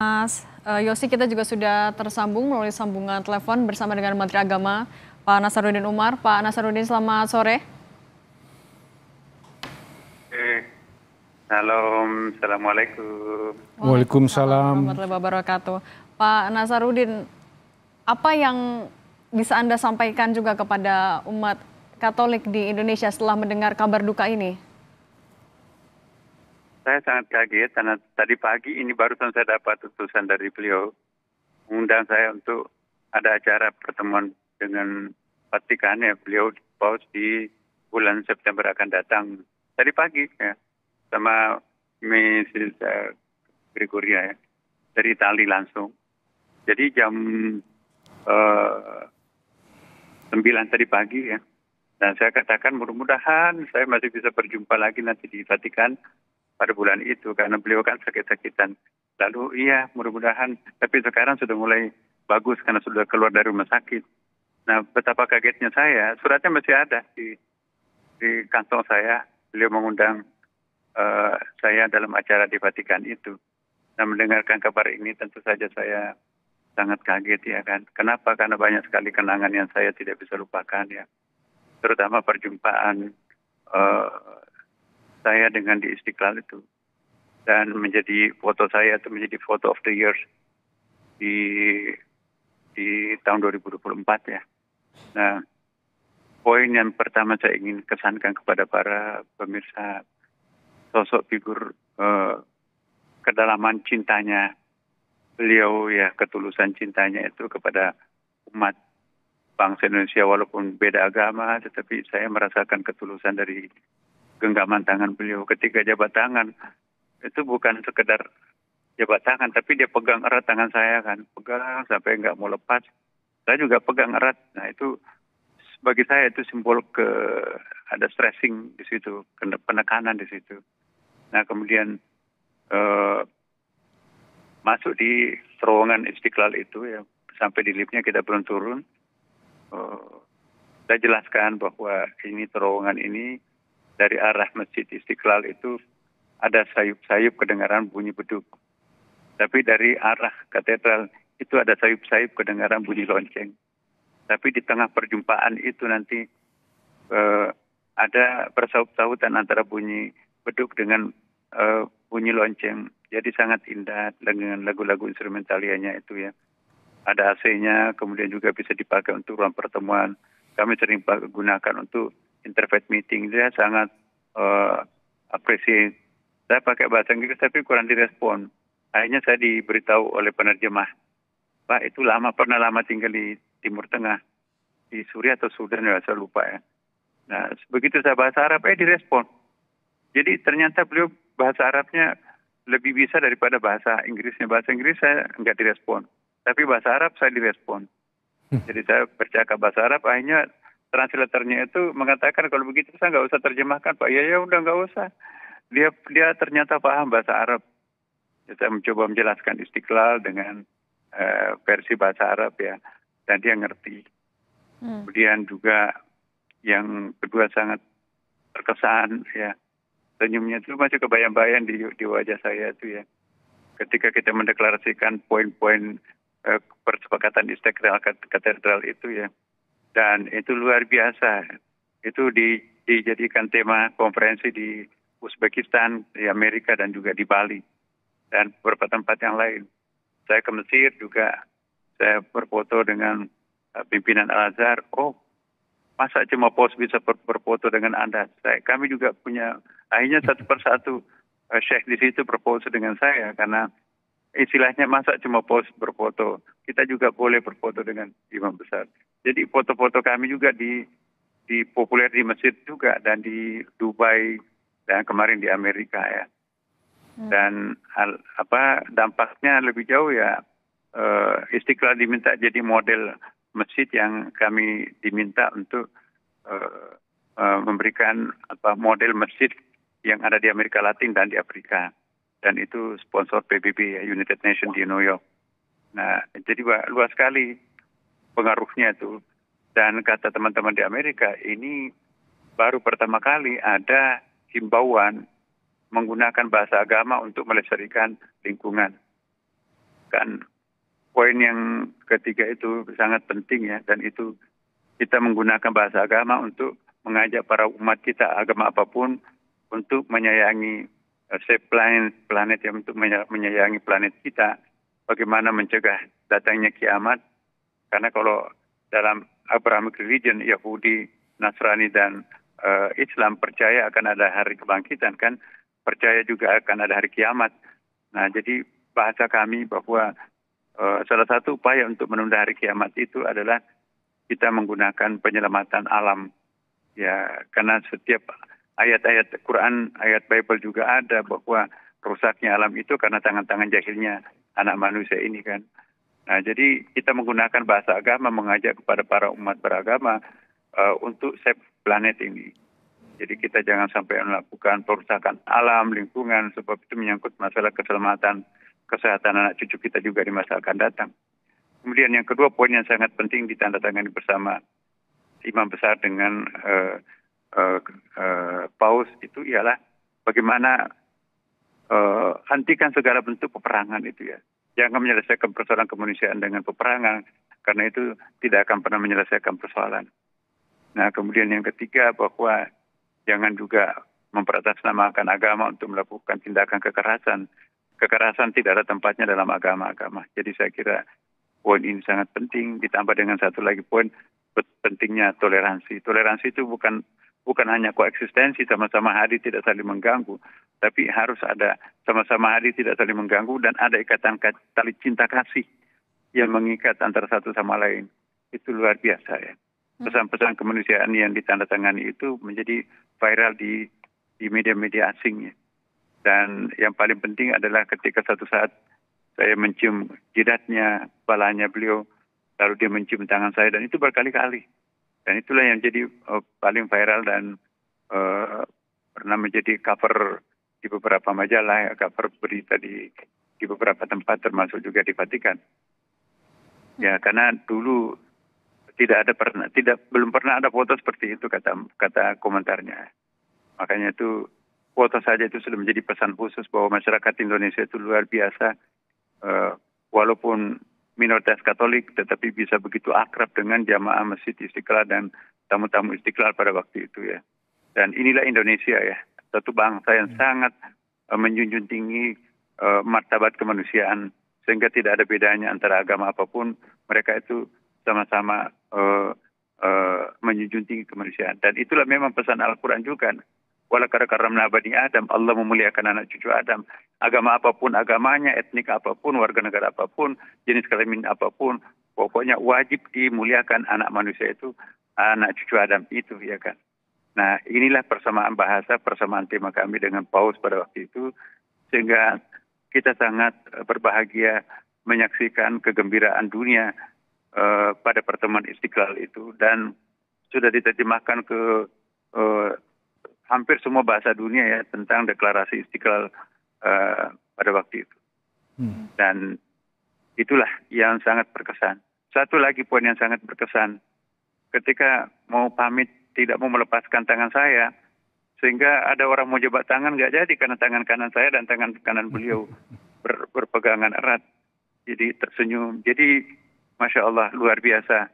Mas Yosi, kita juga sudah tersambung melalui sambungan telepon bersama dengan Menteri Agama Pak Nasaruddin Umar. Pak Nasaruddin, selamat sore. Shalom, assalamualaikum. Waalaikumsalam. Warahmatullahi wabarakatuh. Pak Nasaruddin, apa yang bisa Anda sampaikan juga kepada umat Katolik di Indonesia setelah mendengar kabar duka ini? Saya sangat kaget karena tadi pagi ini barusan saya dapat utusan dari beliau mengundang saya untuk ada acara pertemuan dengan Vatikan ya, beliau paus di bulan September akan datang. Tadi pagi ya, sama Mrs. Gregoria ya, dari Itali langsung. Jadi jam 9 tadi pagi ya. Dan saya katakan mudah-mudahan saya masih bisa berjumpa lagi nanti di Vatikan pada bulan itu karena beliau kan sakit-sakitan. Lalu iya mudah-mudahan, tapi sekarang sudah mulai bagus karena sudah keluar dari rumah sakit. Nah betapa kagetnya saya, suratnya masih ada di kantong saya. Beliau mengundang saya dalam acara di Vatikan itu. Nah mendengarkan kabar ini tentu saja saya sangat kaget ya kan. Kenapa? Karena banyak sekali kenangan yang saya tidak bisa lupakan ya. Terutama perjumpaan saya dengan di Istiqlal itu. Dan menjadi foto saya itu menjadi photo of the year di tahun 2024 ya. Nah, poin yang pertama saya ingin kesankan kepada para pemirsa, sosok figur kedalaman cintanya beliau ya, ketulusan cintanya itu kepada umat bangsa Indonesia walaupun beda agama, tetapi saya merasakan ketulusan dari genggaman tangan beliau ketika jabat tangan. Itu bukan sekedar jabat tangan, tapi dia pegang erat tangan saya kan, pegang sampai nggak mau lepas. Saya juga pegang erat. Nah itu bagi saya itu simbol ada stressing di situ, penekanan di situ. Nah kemudian masuk di terowongan Istiqlal itu ya, sampai di liftnya kita belum turun. Saya jelaskan bahwa ini terowongan ini dari arah Masjid Istiqlal itu ada sayup-sayup kedengaran bunyi beduk. Tapi dari arah katedral itu ada sayup-sayup kedengaran bunyi lonceng. Tapi di tengah perjumpaan itu nanti ada bersaut-sautan antara bunyi beduk dengan bunyi lonceng. Jadi sangat indah dengan lagu-lagu instrumentalianya itu ya. Ada AC-nya, kemudian juga bisa dipakai untuk ruang pertemuan. Kami sering gunakan untuk interfaith meeting. Dia sangat appreciate. Saya pakai bahasa Inggris tapi kurang direspon. Akhirnya saya diberitahu oleh penerjemah, Pak itu pernah lama tinggal di Timur Tengah, di Suriah atau Sudan ya, saya lupa ya. Nah begitu saya bahasa Arab, direspon. Jadi ternyata beliau bahasa Arabnya lebih bisa daripada bahasa Inggrisnya. Bahasa Inggris saya nggak direspon, tapi bahasa Arab saya direspon. Jadi saya bercakap bahasa Arab, akhirnya translatornya itu mengatakan kalau begitu saya nggak usah terjemahkan Pak. Ya udah nggak usah. Dia ternyata paham bahasa Arab. Ya, saya mencoba menjelaskan Istiqlal dengan versi bahasa Arab ya, dan dia ngerti. Kemudian juga yang kedua sangat terkesan ya, senyumnya itu masih kebayang-bayang di wajah saya itu ya. Ketika kita mendeklarasikan poin-poin persepakatan Istiqlal katedral itu ya, dan itu luar biasa. Itu dijadikan tema konferensi di Uzbekistan, di Amerika, dan juga di Bali. Dan beberapa tempat yang lain. Saya ke Mesir juga, saya berfoto dengan pimpinan Al-Azhar. Oh, masa cuma pos bisa berfoto dengan Anda? Kami juga punya, akhirnya satu persatu syekh di situ berfoto dengan saya. Karena istilahnya masa cuma pos berfoto. Kita juga boleh berfoto dengan imam besar. Jadi foto-foto kami juga populer di Mesir juga, dan di Dubai, dan kemarin di Amerika ya. Dan dampaknya lebih jauh ya, Istiqlal diminta jadi model masjid yang kami diminta untuk memberikan model masjid yang ada di Amerika Latin dan di Afrika. Dan itu sponsor PBB ya, United Nations di New York. Nah jadi luas sekali pengaruhnya itu. Dan kata teman-teman di Amerika, ini baru pertama kali ada himbauan menggunakan bahasa agama untuk melestarikan lingkungan. Dan poin yang ketiga itu sangat penting ya, dan itu kita menggunakan bahasa agama untuk mengajak para umat kita agama apapun untuk menyayangi save planet yang untuk menyayangi planet kita. Bagaimana mencegah datangnya kiamat? Karena kalau dalam Abrahamic religion, Yahudi, Nasrani dan Islam percaya akan ada hari kebangkitan kan, percaya juga akan ada hari kiamat. Nah, jadi bahasa kami bahwa salah satu upaya untuk menunda hari kiamat itu adalah kita menggunakan penyelamatan alam. Ya, karena setiap ayat-ayat Quran, ayat Bible juga ada bahwa rusaknya alam itu karena tangan-tangan jahilnya anak manusia ini kan. Nah, jadi kita menggunakan bahasa agama mengajak kepada para umat beragama untuk save planet ini. Jadi kita jangan sampai melakukan perusakan alam, lingkungan, sebab itu menyangkut masalah keselamatan, kesehatan anak cucu kita juga di masa akan datang. Kemudian yang kedua, poin yang sangat penting ditandatangani bersama imam besar dengan paus itu ialah bagaimana hentikan segala bentuk peperangan itu ya. Jangan menyelesaikan persoalan kemanusiaan dengan peperangan, karena itu tidak akan pernah menyelesaikan persoalan. Nah, kemudian yang ketiga bahwa jangan juga memperatasnamakan agama untuk melakukan tindakan kekerasan. Kekerasan tidak ada tempatnya dalam agama-agama. Jadi saya kira poin ini sangat penting, ditambah dengan satu lagi poin pentingnya toleransi. Toleransi itu bukan hanya koeksistensi sama-sama hadir tidak saling mengganggu, tapi harus ada sama-sama hadir tidak saling mengganggu dan ada ikatan tali cinta kasih yang mengikat antara satu sama lain. Itu luar biasa ya. Pesan-pesan kemanusiaan yang ditandatangani itu menjadi viral di media-media asing ya. Dan yang paling penting adalah ketika satu saat saya mencium jidatnya, kepalanya beliau, lalu dia mencium tangan saya, dan itu berkali-kali. Dan itulah yang jadi paling viral dan pernah menjadi cover di beberapa majalah, ya, cover berita di beberapa tempat, termasuk juga di Vatikan. Ya, karena dulu belum pernah ada foto seperti itu kata komentarnya. Makanya itu foto saja itu sudah menjadi pesan khusus bahwa masyarakat Indonesia itu luar biasa. Walaupun minoritas Katolik, tetapi bisa begitu akrab dengan jamaah Masjid Istiqlal dan tamu-tamu Istiqlal pada waktu itu ya. Dan inilah Indonesia ya, satu bangsa yang sangat menjunjung tinggi martabat kemanusiaan, sehingga tidak ada bedanya antara agama apapun, mereka itu sama-sama menjunjung tinggi kemanusiaan. Dan itulah memang pesan Al-Quran juga. Walaqad karramna bani Adam, Allah memuliakan anak cucu Adam. Agama apapun agamanya, etnik apapun, warga negara apapun, jenis kelamin apapun, pokoknya wajib dimuliakan anak manusia itu, anak cucu Adam itu ya kan. Nah, inilah persamaan bahasa, persamaan tema kami dengan Paus pada waktu itu, sehingga kita sangat berbahagia menyaksikan kegembiraan dunia pada pertemuan Istiqlal itu, dan sudah diterjemahkan ke hampir semua bahasa dunia ya tentang deklarasi Istiqlal pada waktu itu. Dan itulah yang sangat berkesan. Satu lagi poin yang sangat berkesan, ketika mau pamit tidak mau melepaskan tangan saya, sehingga ada orang mau jabat tangan nggak jadi karena tangan kanan saya dan tangan kanan beliau berpegangan erat. Jadi tersenyum. Jadi Masya Allah luar biasa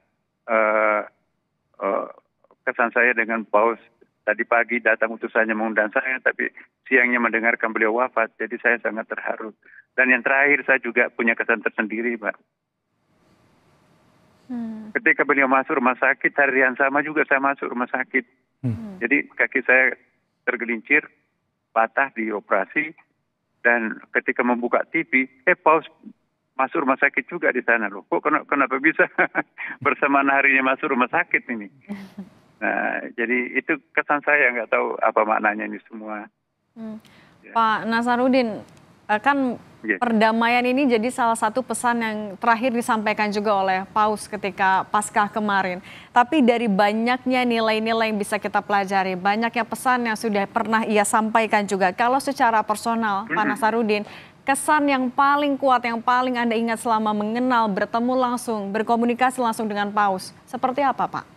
kesan saya dengan Paus. Tadi pagi datang utusannya mengundang saya, tapi siangnya mendengarkan beliau wafat. Jadi saya sangat terharu. Dan yang terakhir, saya juga punya kesan tersendiri, Mbak. Ketika beliau masuk rumah sakit, hari yang sama juga saya masuk rumah sakit. Jadi kaki saya tergelincir, patah di operasi. Dan ketika membuka TV, Paus masuk rumah sakit juga di sana loh. Kok kenapa bisa bersamaan harinya masuk rumah sakit ini? Nah, jadi itu kesan saya, nggak tahu apa maknanya ini semua. Ya. Pak Nasaruddin, kan perdamaian ini jadi salah satu pesan yang terakhir disampaikan juga oleh Paus ketika Paskah kemarin. Tapi dari banyaknya nilai-nilai yang bisa kita pelajari, banyaknya pesan yang sudah pernah ia sampaikan juga. Kalau secara personal, Pak Nasaruddin, kesan yang paling kuat, yang paling Anda ingat selama mengenal, bertemu langsung, berkomunikasi langsung dengan Paus, seperti apa, Pak?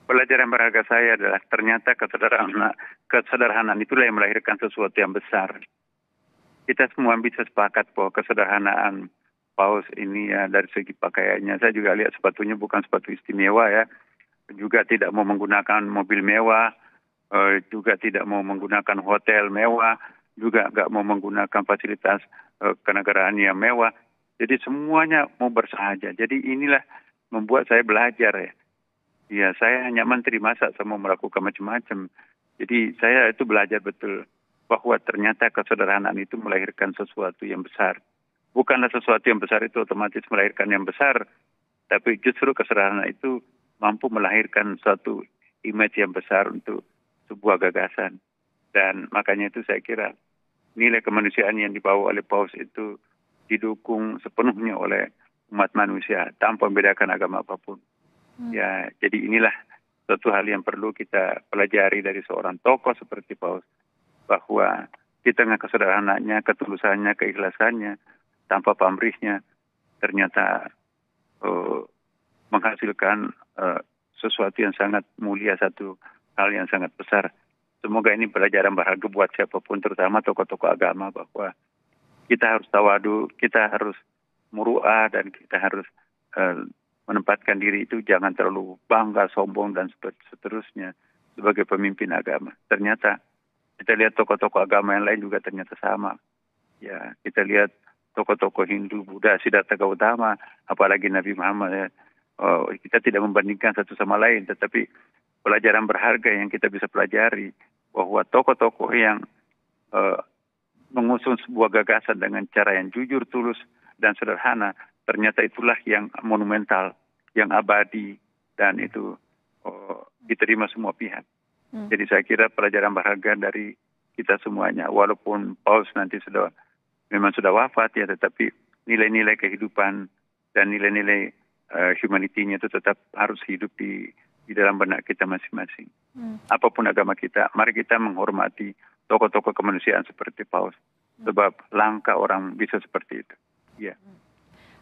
Pelajaran berharga saya adalah ternyata kesederhanaan itulah yang melahirkan sesuatu yang besar. Kita semua bisa sepakat bahwa kesederhanaan Paus ini ya dari segi pakaiannya. Saya juga lihat sepatunya bukan sepatu istimewa ya. Juga tidak mau menggunakan mobil mewah, juga tidak mau menggunakan hotel mewah, juga nggak mau menggunakan fasilitas kenegaraan yang mewah. Jadi semuanya mau bersahaja. Jadi inilah membuat saya belajar ya. Ya saya hanya menteri, masa saya mau melakukan macam-macam. Jadi saya itu belajar betul bahwa ternyata kesederhanaan itu melahirkan sesuatu yang besar. Bukanlah sesuatu yang besar itu otomatis melahirkan yang besar, tapi justru kesederhanaan itu mampu melahirkan suatu image yang besar untuk sebuah gagasan. Dan makanya itu saya kira nilai kemanusiaan yang dibawa oleh Paus itu didukung sepenuhnya oleh umat manusia tanpa membedakan agama apapun. Ya, jadi inilah suatu hal yang perlu kita pelajari dari seorang tokoh seperti Paus, bahwa di tengah kesederhanaannya, ketulusannya, keikhlasannya, tanpa pamrihnya, ternyata menghasilkan sesuatu yang sangat mulia, satu hal yang sangat besar. Semoga ini pelajaran berharga buat siapapun, terutama tokoh-tokoh agama, bahwa kita harus tawadu, kita harus muru'ah, dan kita harus menempatkan diri itu jangan terlalu bangga, sombong, dan seterusnya sebagai pemimpin agama. Ternyata kita lihat tokoh-tokoh agama yang lain juga ternyata sama. Ya, kita lihat tokoh-tokoh Hindu, Buddha, Siddhartha Gautama, apalagi Nabi Muhammad ya. Kita tidak membandingkan satu sama lain, tetapi pelajaran berharga yang kita bisa pelajari bahwa tokoh-tokoh yang mengusung sebuah gagasan dengan cara yang jujur, tulus, dan sederhana, ternyata itulah yang monumental, yang abadi, dan itu diterima semua pihak. Jadi saya kira pelajaran berharga dari kita semuanya, walaupun Paus nanti memang sudah wafat ya, tetapi nilai-nilai kehidupan dan nilai-nilai humanity-nya itu tetap harus hidup di dalam benak kita masing-masing. Apapun agama kita, mari kita menghormati tokoh-tokoh kemanusiaan seperti Paus, sebab langka orang bisa seperti itu. Ya.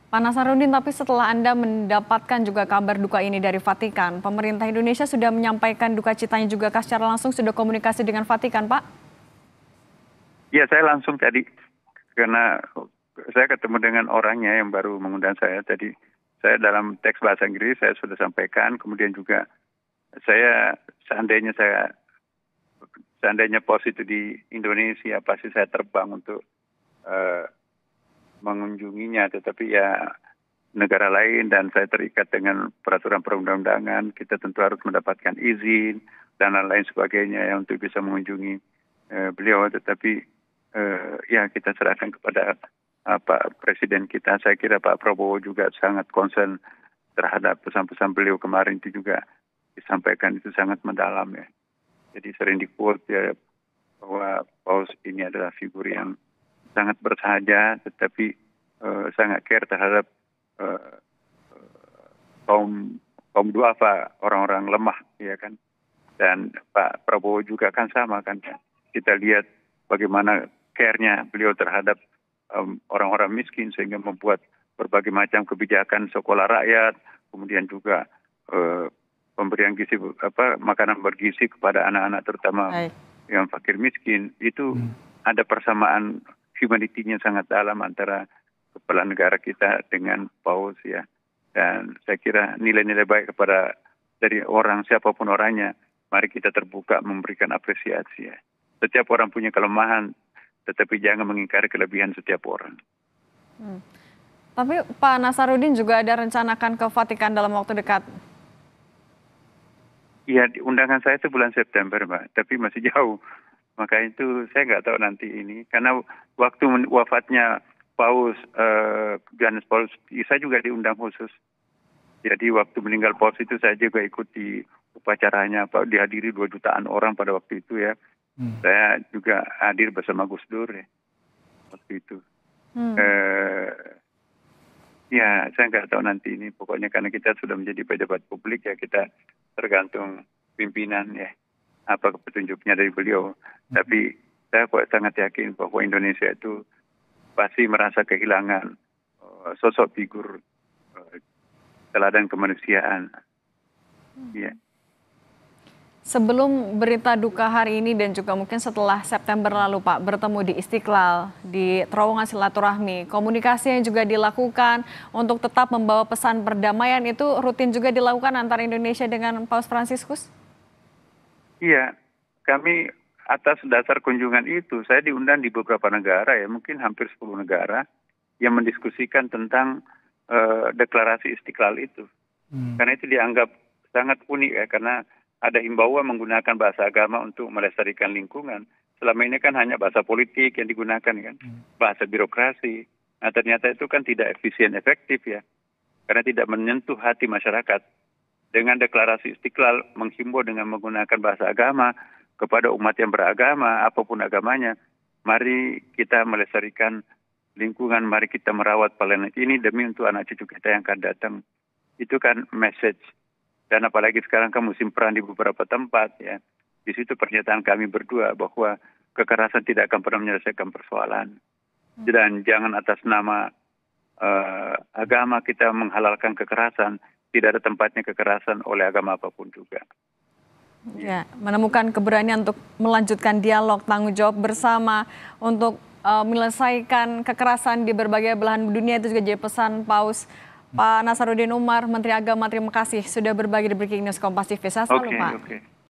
Pak Nasaruddin, tapi setelah Anda mendapatkan juga kabar duka ini dari Vatikan, pemerintah Indonesia sudah menyampaikan duka citanya juga secara langsung, sudah komunikasi dengan Vatikan, Pak? Ya, saya langsung tadi, karena saya ketemu dengan orangnya yang baru mengundang saya tadi. Saya dalam teks bahasa Inggris saya sudah sampaikan, kemudian juga saya seandainya Paus itu di Indonesia, pasti saya terbang untuk mengunjunginya, tetapi ya negara lain dan saya terikat dengan peraturan perundang-undangan, kita tentu harus mendapatkan izin dan lain sebagainya ya untuk bisa mengunjungi beliau, tetapi ya kita serahkan kepada Pak Presiden kita. Saya kira Pak Prabowo juga sangat concern terhadap pesan-pesan beliau kemarin, itu juga disampaikan itu sangat mendalam ya. Jadi sering di-quote ya bahwa Paus ini adalah figur yang sangat bersahaja, tetapi sangat care terhadap kaum duafa, orang-orang lemah, ya kan. Dan Pak Prabowo juga kan sama kan. Kita lihat bagaimana care-nya beliau terhadap orang-orang miskin, sehingga membuat berbagai macam kebijakan sekolah rakyat, kemudian juga pemberian gizi makanan bergizi kepada anak-anak terutama yang fakir miskin. Itu ada persamaan humanity-nya sangat dalam antara kepala negara kita dengan Paus ya. Dan saya kira nilai-nilai baik dari orang, siapapun orangnya, mari kita terbuka memberikan apresiasi ya. Setiap orang punya kelemahan, tetapi jangan mengingkari kelebihan setiap orang. Tapi Pak Nasaruddin juga ada rencana akan ke Vatikan dalam waktu dekat? Iya, undangan saya itu bulan September, Mbak, tapi masih jauh. Maka itu saya nggak tahu nanti ini, karena waktu wafatnya Paus Johannes Paulus, saya juga diundang khusus. Jadi waktu meninggal Paus itu saya juga ikut di upacaranya, dihadiri 2 jutaan orang pada waktu itu ya. Saya juga hadir bersama Gus Dur ya, waktu itu. Ya, saya nggak tahu nanti ini. Pokoknya karena kita sudah menjadi pejabat publik ya, kita tergantung pimpinan ya, apa petunjuknya dari beliau. Tapi saya sangat yakin bahwa Indonesia itu pasti merasa kehilangan sosok figur teladan kemanusiaan. Ya. Sebelum berita duka hari ini dan juga mungkin setelah September lalu Pak bertemu di Istiqlal, di terowongan silaturahmi, komunikasi yang juga dilakukan untuk tetap membawa pesan perdamaian itu rutin juga dilakukan antara Indonesia dengan Paus Fransiskus? Iya, kami atas dasar kunjungan itu, saya diundang di beberapa negara ya, mungkin hampir 10 negara yang mendiskusikan tentang deklarasi Istiqlal itu. Karena itu dianggap sangat unik ya, karena ada himbauan menggunakan bahasa agama untuk melestarikan lingkungan. Selama ini kan hanya bahasa politik yang digunakan kan, bahasa birokrasi. Nah ternyata itu kan tidak efisien efektif ya, karena tidak menyentuh hati masyarakat. Dengan deklarasi Istiqlal menghimbau dengan menggunakan bahasa agama kepada umat yang beragama, apapun agamanya, mari kita melestarikan lingkungan, mari kita merawat planet ini demi untuk anak cucu kita yang akan datang. Itu kan message. Dan apalagi sekarang kan musim perang di beberapa tempat ya. Di situ pernyataan kami berdua bahwa kekerasan tidak akan pernah menyelesaikan persoalan. Dan jangan atas nama agama kita menghalalkan kekerasan. Tidak ada tempatnya kekerasan oleh agama apapun juga. Ya, menemukan keberanian untuk melanjutkan dialog tanggung jawab bersama untuk menyelesaikan kekerasan di berbagai belahan dunia itu juga jadi pesan Paus. Pak Nasaruddin Umar, Menteri Agama, terima kasih sudah berbagi di Breaking News Kompas TV. Saya selalu, Pak.